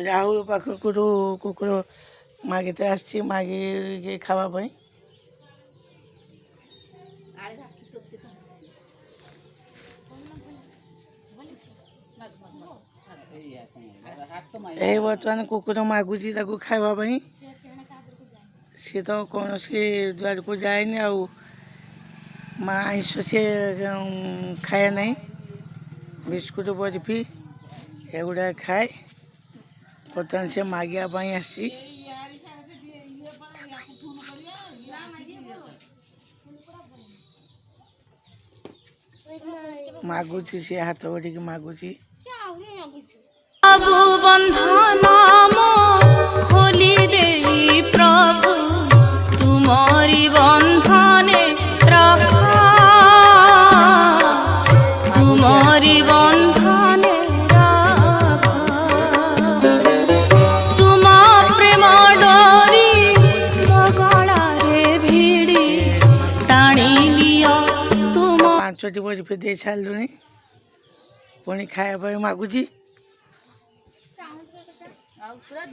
राहुल पाखक कुकुर मागिते आसछि मागी खावा पाई ए बर्तमान कुकुर मागुची ताकू खावा पाई सी तो कौन सी द्वार को जाएनि आइंष से खाए नहीं बिस्कुट बर्फी एगुड़ा खाए बर्तमान से मागिया आसी मागुची सी हाथ बढ़ी मागुची खोली दे प्रभु तुम्हारी बंधने रखा तुम्हारी बंधने रखा तुम प्रेम डोरी गला रे भिड़ी टाणी लिया तुम 5टी बर्फी दे सारे पुणी खाया मागुची पूरा